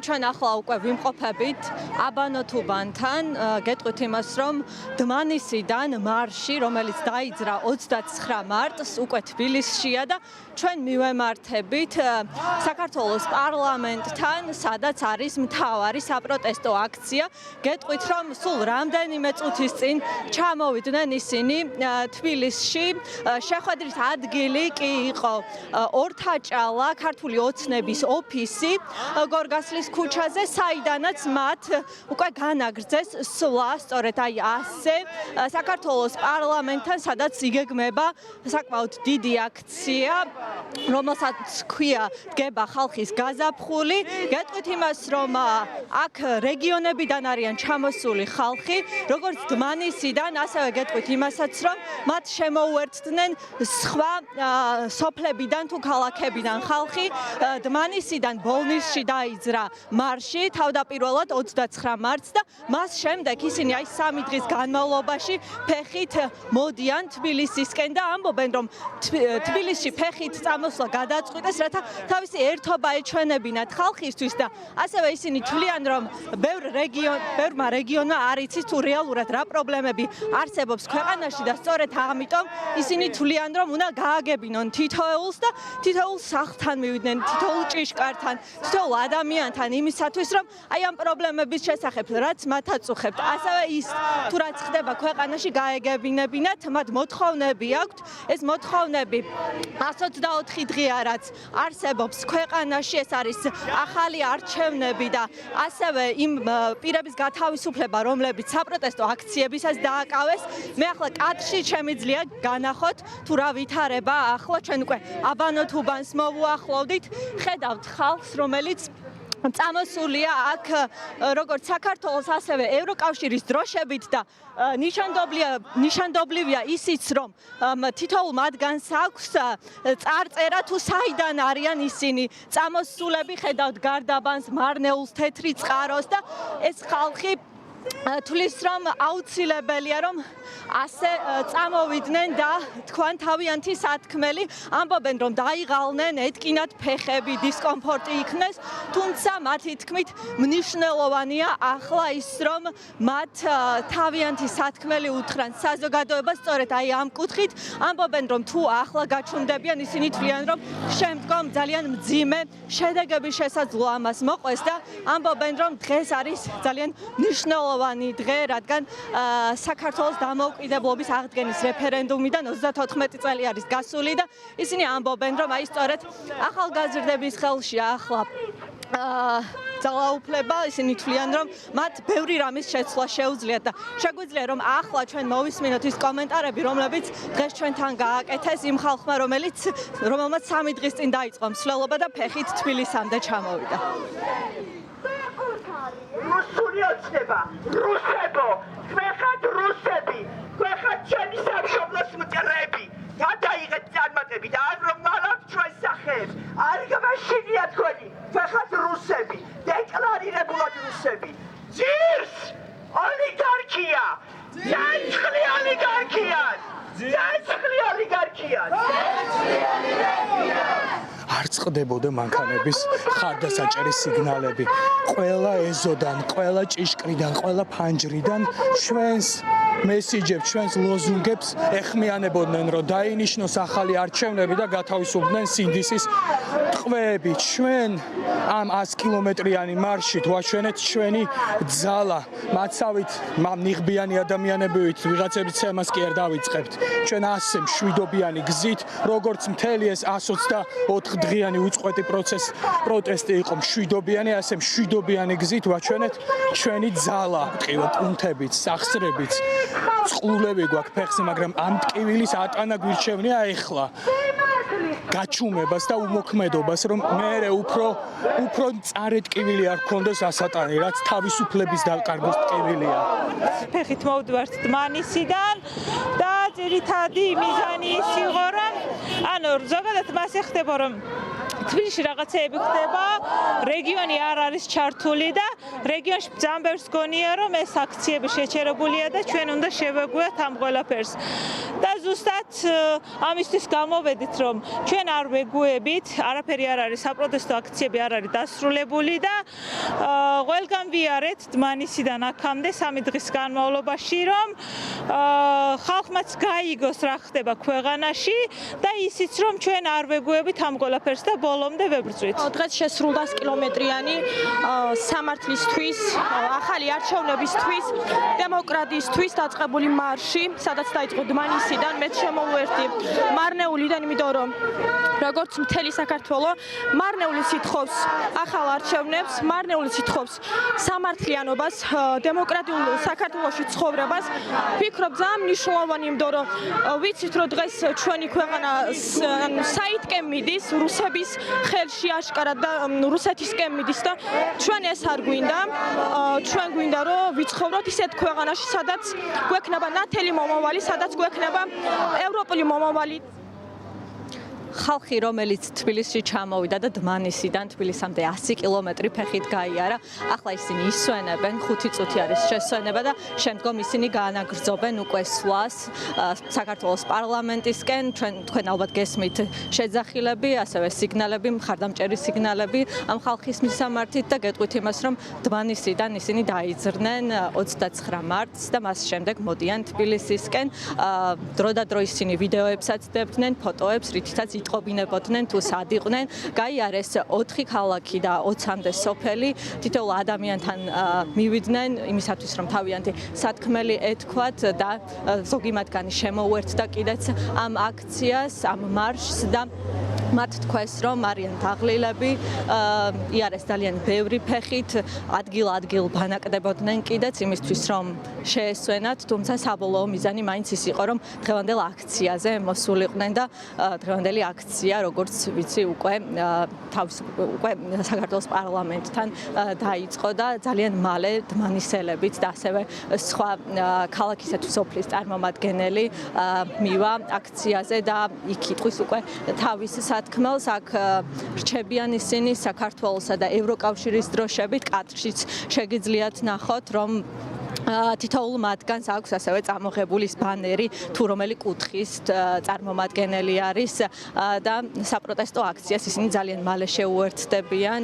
ჩვენ ახლა უკვე ვიმყოფებით აბანო თუბანთან, გეტყვით იმას, რომ დმანისიდან მარში, რომელიც დაიძრა 29 მარტს, უკვე თბილისშია და ჩვენ მივემართებით საქართველოს პარლამენტთან, სადაც არის მთავარი საპროტესტო აქცია. გეტყვით, რომ სულ რამდენიმე წუთის წინ ჩამოვიდნენ ისინი თბილისში. შეხვედრის ადგილი კი იყო ორთაჭალა, ქართული ოცნების ოფისი, გორგასლის ქუჩაზე, საიდანაც მათ უკვე განაგრძეს სვლა, სწორედ აი ასე, საქართველოს პარლამენტთან, სადაც იგეგმება საკმაოდ დიდი აქცია, რომელსაც ქვია დგება ხალხის გაზაფხული. გეტყვით იმას, რომ აქ რეგიონებიდან არიან ჩამოსული ხალხი, როგორც დმანისიდან, ასევე გეტყვით იმასაც, რომ მათ შემოუერთდნენ სხვა სოფლებიდან თუ ქალაქებიდან ხალხი. დმანისიდან ბოლნისში დაიძრა მარში, თავდაპირველად 29 მარტს და მას შემდეგ ისინი აი 3 დღის განმავლობაში ფეხით მოდიან თბილისისკენ და ამბობენ, რომ თბილისში ფეხით წამოსვლა გადაწყვიტეს, რათა თავისი ერთობა ეჩვენებინათ ხალხისთვის და ასევე ისინი თვლიან, რომ ბევრმა რეგიონმა არ იცის თუ რეალურად რა პრობლემები არსებობს ქვეყანაში და სწორედ ამიტომ ისინი თვლიან, რომ უნდა გააგებინონ თითოეულს და თითოეულ სახლთან მივიდნენ, თითოეულ ჭიშკართან, თითოეულ ადამიანთან იმისათვის, რომ აი ამ პრობლემების შესახებ რაც მათ აწუხებთ, ასევე ის თუ რაც ხდება ქვეყანაში გაეგებინებინათ, მათ მოთხოვნები აქვთ. ეს მოთხოვნები 124 დღეა რაც არსებობს ქვეყანაში, ეს არის ახალი არჩევნები და ასევე იმ პირების გათავისუფლება, რომლებიც საპროტესტო აქციებისას დააკავეს. მე ახლა კადრში შემიძლია განახოთ თუ რა ვითარება ახლა ჩვენ უკვე აბანო თუბანს მოვუახლოვდით, ხედავთ ხალხს, რომელიც წამოსულია აქ როგორც საქართველოს, ასევე ევროკავშირის დროშებით და ნიშანდობლივია ისიც, რომ თითოეულ მათგანს აქვს წარწერა თუ საიდან არიან ისინი წამოსულები, ხედავთ გარდაბანს, მარნეულს, თეთრი წყაროს და ეს ხალხი თulis რომ აუცილებელია რომ ასე წამოვიდნენ და თქვან თავიანთი სათქმელი, ამბობენ რომ დაიღალნენ, ეთკინათ ფეხები, დისკომფორტი იქნეს, თუმცა მათი თქმით მნიშვნელოვანია ახლა ის რომ მათ თავიანთი სათქმელი უთხრან საზოგადოებას, სწორედ აი ამ კუთხით ამბობენ რომ თუ ახლა გაჩუმდებიან, ისინი თვლიან რომ შემდგომ ძალიან მძიმე შედეგების შესაძლო ამას მოყვეს და ამბობენ რომ დღეს არის ძალიან მნიშვნელოვანი დღე, რადგან საქართველოს დამოუკიდებლობის აღდგენის რეფერენდუმიდან 34 წელი არის გასული და ისინი ამბობენ, რომ აი სწორედ ახალგაზრდების ხელშია ახლა ძალაუფლება, ისინი თვლიან, რომ მათ ბევრი რამის შეცვლა შეუძლიათ და შეგვიძლია რომ ახლა ჩვენ მოვისმინოთ ის კომენტარები, რომლებიც დღეს ჩვენთან გააკეთეს იმ ხალხმა, რომელმაც 3 დღის წინ დაიწყო მსვლელობა და ფეხით თბილისამდე ჩამოვიდა. რუსული ოცნება, რუსებო, ხმეხად რუსები, ხმეხად ჩემი სამშობლოს მწერები, გადაიღეთ წარმატები და არ რომ მალავთ ჩვენ სახეებს, არ გამაშინია თქვენი, ხმეხად რუსები, დეკლარირებულად რუსები, ძირს, ოლიგარქია, დაიწყლი ოლიგარქიას, დაიწყლი ოლიგარქიას, არ წყდებოდა მანქანების ხარდასაჭერის სიგნალები. ყველა ეზოდან, ყველა ჭიშკრიდან, ყველა ფანჯრიდან ჩვენს მესიჯებს, ჩვენს ლოზუნგებს ეხმიანებოდნენ, რომ დაინიშნოს ახალი არჩევნები და გათავისუფლდნენ სინდისის ტყვეები. ჩვენ ამ 100 კილომეტრიანი მარშით ვაჩვენეთ ჩვენი ძალა. მაცავით ნიღბიანი ადამიანებით ვიღაცების ცემას კი არ დავიწყებთ. ჩვენ ასე მშვიდობიანი გზით, როგორც მთელი ეს 124 დღიანი უწყვეტი პროტესტი იყო მშვიდობიანი, ასე მშვიდობიანი გზით ვაჩვენეთ ჩვენი ძალა. ტყივა პუნთებით, სახსრებით, წყლულები გვაქვს ფეხზე, მაგრამ ამ ტკივილის ატანა გვირჩევნია ეხლა. გაჩუმებას და უმოქმედობას, რომ მე უფრო მწარე ტკივილი არ გქონდეს ასატანი, რაც თავისუფლების დაკარგვის ტკივილია. ფეხით მოვდივართ დმანისიდან და ძირითადი მიზანი ის იყო, რომ ზოგადად მას ეხდება, რომ თბილისში რაღაცეები ხდება, რეგიონი არ არის ჩართული და რეგიონში ძალიან ბევრს გონია, რომ ეს აქციები შეჩერებულია და ჩვენ უნდა შევეგვიოთ ამ ყველაფერს. და ზუსტად ამისთვის გამოვედით, რომ ჩვენ არ ვეგუებით, არაფერი არ არის, საპროტესტო აქციები არ არის დასრულებული და ყველგან ვიარეთ დმანისიდან აქამდე 3 დღის განმავლობაში, რომ ხალხმაც გაიგოს რა ხდება ქვეყანაში და ისიც რომ ჩვენ არ ვეგუებით ამ ყველაფერს და ბოლომდე ვებრძვით. დღეს შესრულდა 100 კილომეტრიანი სამართლისთვის, ახალი არჩევნებისთვის, დემოკრატიისთვის დაწყებული მარში, სადაც დაიწყო დმანისიდან, მეც შემოვერთი მარნეულიდან, იმიტომ რომ როგორც მთელი საქართველო მარნეულიც ითხოვს ახალ არჩევნებს, მარნეულიც ითხოვს სამართლიანობას, დემოკრატიულ საქართველოში ცხოვრებას. ვფიქრობ ძალიან მნიშვნელოვანი, იმიტომ რომ ვიცით, რომ დღეს ჩვენი ქვეყანა საითკენ მიდის, რუსების ხელში აშკარად და რუსეთისკენ მიდის და ჩვენ ეს არ გვინდა. ჩვენ გვინდა, რომ ვიცხოვროთ ისეთ ქვეყანაში, სადაც გვექნება ნათელი მომავალი, სადაც გვექნება ევროპული მომავალი. ხალხი, რომელიც თბილისში ჩამოვიდა და დმანისიდან თბილისამდე 100 კილომეტრი ფეხით გაიარა, ახლა ისინი ისვენებენ, 5 წუთი არის შესვენება და შემდგომ ისინი გაანაგრძობენ უკვე სვლას საქართველოს პარლამენტისკენ. თქვენ ალბათ გესმით შეძახილები, ასევე სიგნალები, მხარდამჭერი სიგნალები ამ ხალხის მისამართით და გეტყვით იმას, რომ დმანისიდან ისინი დაიძრნენ 29 მარტს და მას შემდეგ მოდიან თბილისისკენ. დროდადრო ისინი ვიდეოებსაც დებდნენ, ფოტოებს, რითიც იტყობინებოდნენ თუ სად იყვნენ. გაიარეს 4 ქალაქი და 20-მდე სოფელი. თითოეულ ადამიანთან მივიდნენ იმისათვის, რომ თავიანთი სათქმელი ეთქვათ და ზოგი მათგანი შემოუერთდა კიდეც ამ აქციას, ამ მარშს და მათ თქვეს, რომ არიან დაღლილები, იარეს ძალიან ბევრი ფეხით, ადგილ-ადგილ ბანაკდებოდნენ კიდეც იმისთვის, რომ შეესვენათ, თუმცა საბოლოო მიზანი მაინც ის იყო, რომ დღევანდელ აქციაზე მოსულიყვნენ და დღევანდელი აქცია, როგორც ვიცი, უკვე საქართველოს პარლამენტთან დაიწყო და ძალიან მალე დმანისელებით და ასევე სხვა ქალაქისა თუ სოფლის წარმომადგენელი მივა აქციაზე და იქ იტყვის უკვე თავის სათქმელს. აქ რჩებიან ისინი საქართველოსა და ევროკავშირის დროშებით, კადრშიც შეგიძლიათ ნახოთ, რომ თითოეულ მათგანს აქვს ასევე წამოღებული ბანერი თუ რომელი კუთხის წარმომადგენელი არის და საპროტესტო აქციას ისინი ძალიან მალე შეუერთდებიან.